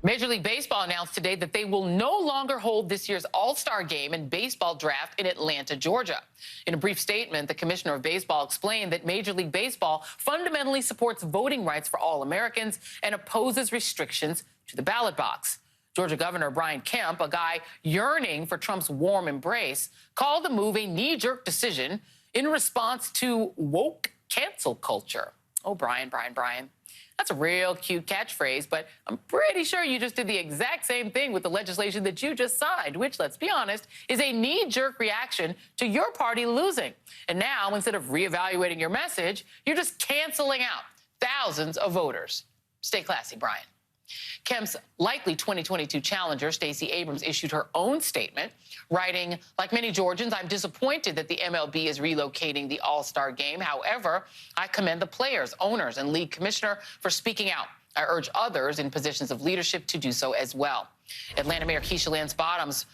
Major League Baseball announced today that they will no longer hold this year's All-Star Game and baseball draft in Atlanta, Georgia. In a brief statement, the commissioner of baseball explained that Major League Baseball fundamentally supports voting rights for all Americans and opposes restrictions to the ballot box. Georgia Governor Brian Kemp, a guy yearning for Trump's warm embrace, called the move a knee-jerk decision in response to woke cancel culture. Oh, Brian. That's a real cute catchphrase, but I'm pretty sure you just did the exact same thing with the legislation that you just signed, which, let's be honest, is a knee-jerk reaction to your party losing. And now, instead of reevaluating your message, you're just canceling out thousands of voters. Stay classy, Brian. Kemp's likely 2022 challenger, Stacey Abrams, issued her own statement, writing, "Like many Georgians, I'm disappointed that the MLB is relocating the All-Star Game. However, I commend the players, owners, and league commissioner for speaking out. I urge others in positions of leadership to do so as well." Atlanta Mayor Keisha Lance Bottoms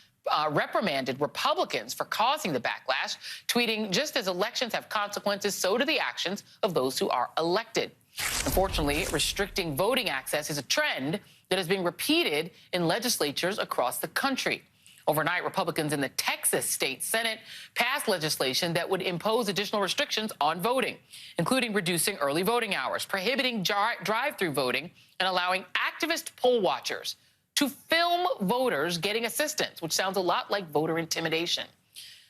reprimanded Republicans for causing the backlash, tweeting, "Just as elections have consequences, so do the actions of those who are elected." Unfortunately, restricting voting access is a trend that is being repeated in legislatures across the country. Overnight, Republicans in the Texas State Senate passed legislation that would impose additional restrictions on voting, including reducing early voting hours, prohibiting drive-through voting, and allowing activist poll watchers to film voters getting assistance, which sounds a lot like voter intimidation.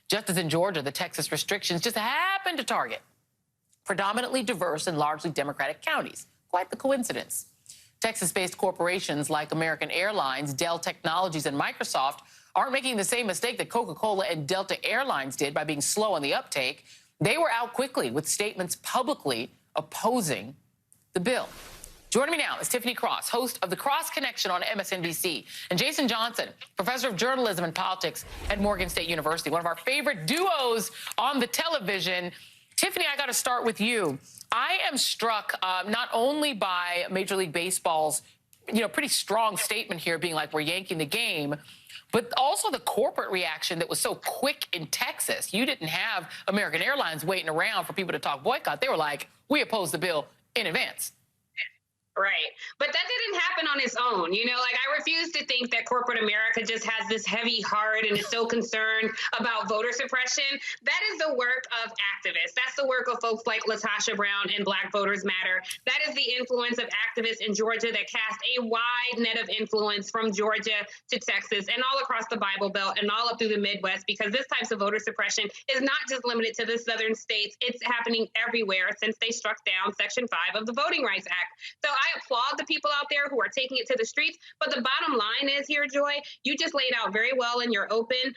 Just as in Georgia, the Texas restrictions just happen to target predominantly diverse and largely Democratic counties. Quite the coincidence. Texas-based corporations like American Airlines, Dell Technologies, and Microsoft aren't making the same mistake that Coca-Cola and Delta Airlines did by being slow on the uptake. They were out quickly with statements publicly opposing the bill. Joining me now is Tiffany Cross, host of The Cross Connection on MSNBC, and Jason Johnson, professor of journalism and politics at Morgan State University, one of our favorite duos on the television. Tiffany, I got to start with you. I am struck not only by Major League Baseball's, pretty strong statement here being like, we're yanking the game, but also the corporate reaction that was so quick in Texas. You didn't have American Airlines waiting around for people to talk boycott. They were like, we oppose the bill in advance. Right. But that didn't happen on its own. I refuse to think that corporate America just has this heavy heart and is so concerned about voter suppression. That is the work of activists. That's the work of folks like LaTosha Brown and Black Voters Matter. That is the influence of activists in Georgia that cast a wide net of influence from Georgia to Texas and all across the Bible Belt and all up through the Midwest, because this type of voter suppression is not just limited to the southern states. It's happening everywhere since they struck down Section 5 of the Voting Rights Act. So I applaud the people out there who are taking it to the streets. But the bottom line is here, Joy, you just laid out very well in your open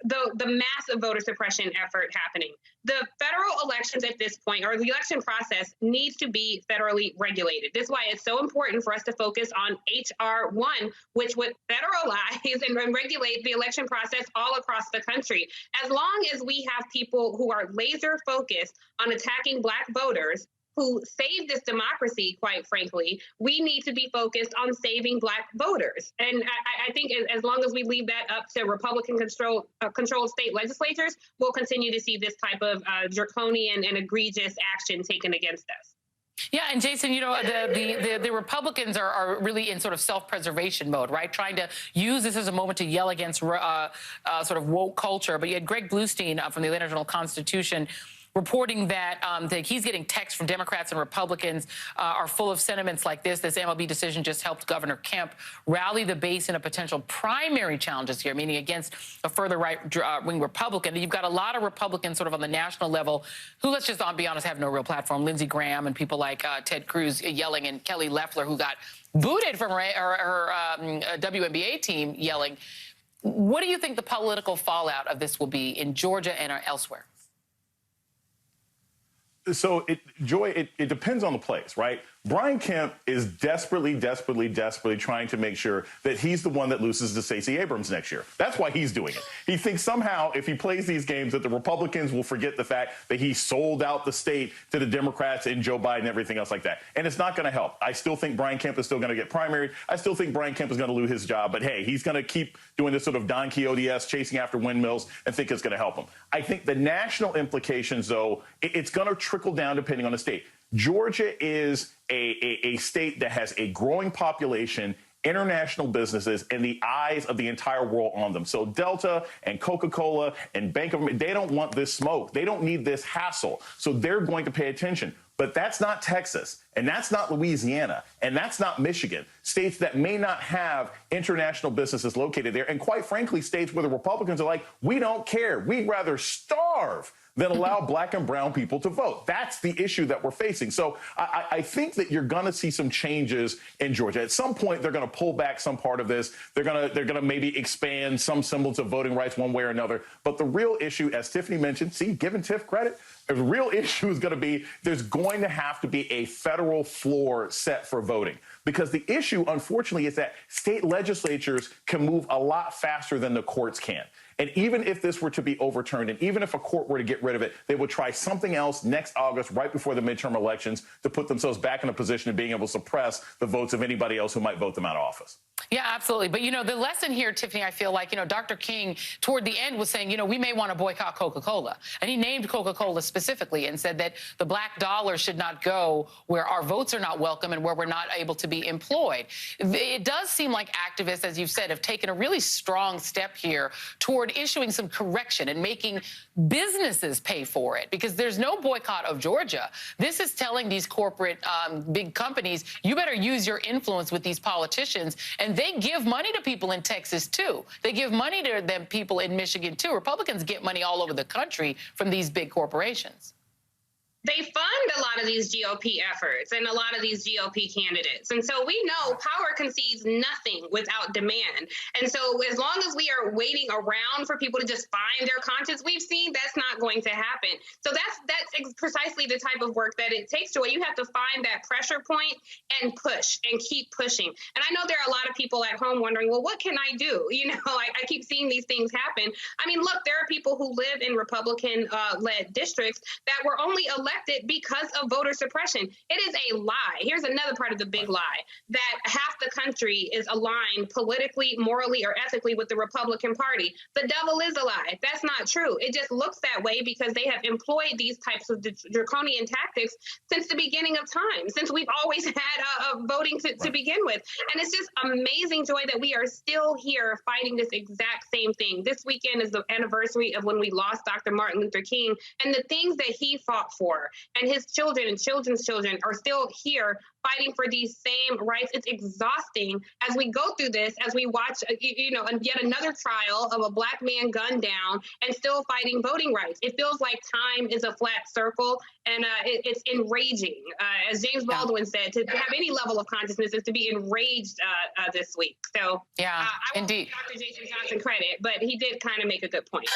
the massive voter suppression effort happening. The federal elections at this point, or the election process, needs to be federally regulated. This is why it's so important for us to focus on H.R. 1, which would federalize and regulate the election process all across the country. As long as we have people who are laser focused on attacking Black voters, who saved this democracy, quite frankly, we need to be focused on saving Black voters. And I think as long as we leave that up to Republican-controlled state legislatures, we'll continue to see this type of draconian and egregious action taken against us. Yeah, and Jason, the Republicans are really in sort of self-preservation mode, right? Trying to use this as a moment to yell against sort of woke culture. But you had Greg Bluestein from the Atlanta Journal-Constitution reporting that he's getting texts from Democrats and Republicans are full of sentiments like this. This MLB decision just helped Governor Kemp rally the base in a potential primary challenges here, meaning against a further right-wing Republican. You've got a lot of Republicans sort of on the national level who, let's just be honest, have no real platform. Lindsey Graham and people like Ted Cruz yelling, and Kelly Loeffler, who got booted from her WNBA team, yelling. What do you think the political fallout of this will be in Georgia and elsewhere? So, Joy, it depends on the place, right? Brian Kemp is desperately trying to make sure that he's the one that loses to Stacey Abrams next year. That's why he's doing it. He thinks somehow if he plays these games that the Republicans will forget the fact that he sold out the state to the Democrats and Joe Biden and everything else like that. And it's not going to help. I still think Brian Kemp is still going to get primaried. I still think Brian Kemp is going to lose his job. But, hey, he's going to keep doing this sort of Don Quixote-esque chasing after windmills and think it's going to help him. I think the national implications, though, it's going to trickle down depending on the state. Georgia is a state that has a growing population international businesses and the eyes of the entire world on them. So Delta and Coca-Cola and Bank of America, they don't want this smoke. They don't need this hassle. So they're going to pay attention. But that's not Texas, and that's not Louisiana, and that's not Michigan, states that may not have international businesses located there, and quite frankly, states where the Republicans are like, we don't care. We'd rather starve than allow black and brown people to vote. That's the issue that we're facing. So I think that you're going to see some changes in Georgia. At some point, they're going to pull back some part of this. They're going to maybe expand some semblance of voting rights one way or another. But the real issue, as Tiffany mentioned, see, giving Tiff credit, the real issue is going to be there's going to have to be a federal floor set for voting. Because the issue, unfortunately, is that state legislatures can move a lot faster than the courts can. And even if this were to be overturned, and even if a court were to get rid of it, they would try something else next August, right before the midterm elections, to put themselves back in a position of being able to suppress the votes of anybody else who might vote them out of office. Yeah, absolutely. But, the lesson here, Tiffany, I feel like, Dr. King toward the end was saying, we may want to boycott Coca-Cola. And he named Coca-Cola specifically and said that the black dollar should not go where our votes are not welcome and where we're not able to be employed. It does seem like activists, as you've said, have taken a really strong step here toward issuing some correction and making businesses pay for it, because there's no boycott of Georgia. This is telling these corporate big companies, you better use your influence with these politicians. And they give money to people in Texas, too. They give money to them people in Michigan, too. Republicans get money all over the country from these big corporations. They fund a lot of these GOP efforts and a lot of these GOP candidates. And so we know power concedes nothing without demand. And so as long as we are waiting around for people to just find their conscience, we've seen that's not going to happen. So that's precisely the type of work that it takes, Joy. You have to find that pressure point and push and keep pushing. And I know there are a lot of people at home wondering, well, what can I do? I keep seeing these things happen. I mean, look, there are people who live in Republican-led districts that were only elected because of voter suppression. It is a lie. Here's another part of the big lie, that half the country is aligned politically, morally, or ethically with the Republican Party. The devil is a lie. That's not true. It just looks that way because they have employed these types of draconian tactics since the beginning of time, since we've always had voting to begin with. And it's just amazing, Joy, that we are still here fighting this exact same thing. This weekend is the anniversary of when we lost Dr. Martin Luther King, and the things that he fought for. And his children and children's children are still here fighting for these same rights. It's exhausting as we go through this, as we watch, yet another trial of a black man gunned down and still fighting voting rights. It feels like time is a flat circle, and it's enraging. As James Baldwin said, to have any level of consciousness is to be enraged this week. So I won't give Dr. Jason Johnson credit, but he did kind of make a good point.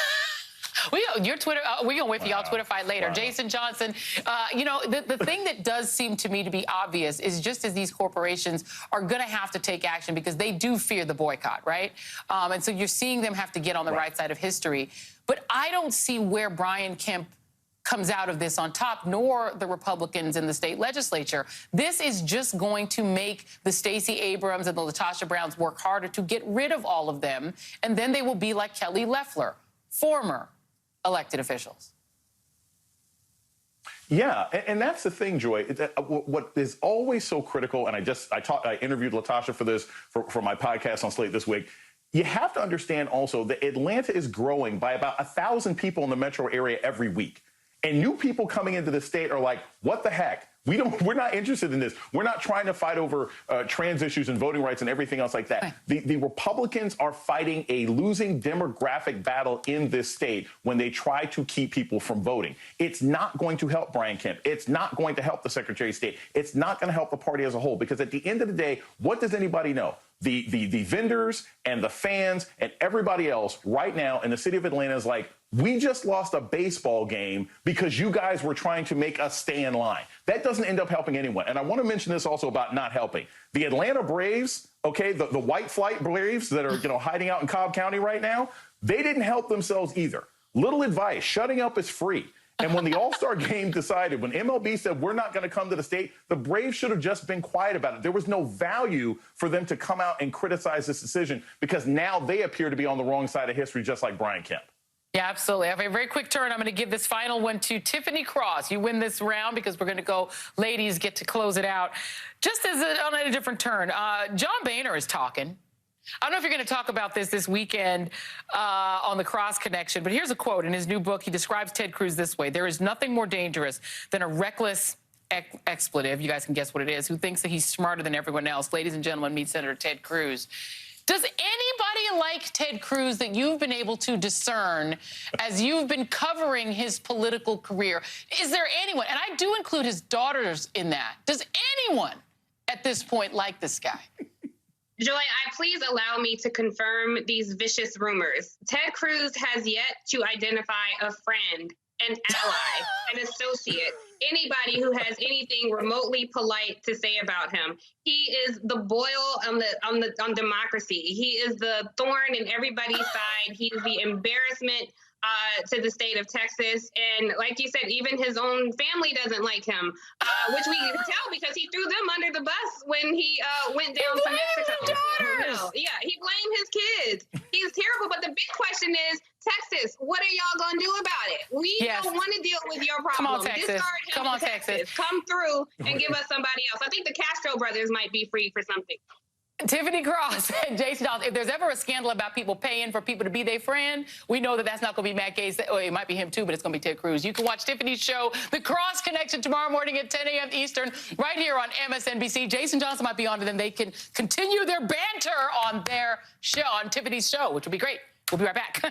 Your Twitter, we're going to wait for y'all Twitter fight later. Wow. Jason Johnson, the thing that does seem to me to be obvious is just as these corporations are going to have to take action because they do fear the boycott, right? And so you're seeing them have to get on the right side of history. But I don't see where Brian Kemp comes out of this on top, nor the Republicans in the state legislature. This is just going to make the Stacey Abrams and the LaTosha Browns work harder to get rid of all of them, and then they will be like Kelly Loeffler, former elected officials. Yeah, and that's the thing, Joy. What is always so critical, and I interviewed LaTosha for this, for my podcast on Slate this week. You have to understand also that Atlanta is growing by about 1,000 people in the metro area every week. And new people coming into the state are like, what the heck? We're not interested in this. We're not trying to fight over trans issues and voting rights and everything else like that. Right. The Republicans are fighting a losing demographic battle in this state when they try to keep people from voting. It's not going to help Brian Kemp. It's not going to help the Secretary of State. It's not going to help the party as a whole, because at the end of the day, what does anybody know? The vendors and the fans and everybody else right now in the city of Atlanta is like, we just lost a baseball game because you guys were trying to make us stay in line. That doesn't end up helping anyone. And I want to mention this also about not helping. The Atlanta Braves, okay, the white flight Braves that are hiding out in Cobb County right now, they didn't help themselves either. Little advice, shutting up is free. And when the All-Star game decided, when MLB said we're not going to come to the state, the Braves should have just been quiet about it. There was no value for them to come out and criticize this decision because now they appear to be on the wrong side of history, just like Brian Kemp. Yeah, absolutely. I have a very quick turn. I'm going to give this final one to Tiffany Cross. You win this round because we're going to go, ladies, get to close it out. Just as on a different turn, John Boehner is talking. I don't know if you're going to talk about this weekend on the Cross Connection, but here's a quote. In his new book, he describes Ted Cruz this way: "There is nothing more dangerous than a reckless expletive," you guys can guess what it is, "who thinks that he's smarter than everyone else." Ladies and gentlemen, meet Senator Ted Cruz. Does anybody like Ted Cruz that you've been able to discern as you've been covering his political career? Is there anyone, and I do include his daughters in that, does anyone at this point like this guy? Joy, please allow me to confirm these vicious rumors. Ted Cruz has yet to identify a friend, an ally, an associate, anybody who has anything remotely polite to say about him. He is the boil on democracy. He is the thorn in everybody's side. He's the embarrassment to the state of Texas. And like you said, even his own family doesn't like him, which we can tell because he threw them under the bus when he went down to Mexico. Yeah, he blamed his kids. He's terrible. But the big question is, Texas, what are y'all going to do about it? We don't want to deal with your problem. Come on, Texas. Come on, Texas. Come through and give us somebody else. I think the Castro brothers might be free for something. Tiffany Cross and Jason Johnson, if there's ever a scandal about people paying for people to be their friend, we know that that's not going to be Matt Gaetz. Oh, it might be him too, but it's going to be Ted Cruz. You can watch Tiffany's show, The Cross Connection, tomorrow morning at 10 a.m. Eastern, right here on MSNBC. Jason Johnson might be on, and then they can continue their banter on their show, on Tiffany's show, which will be great. We'll be right back.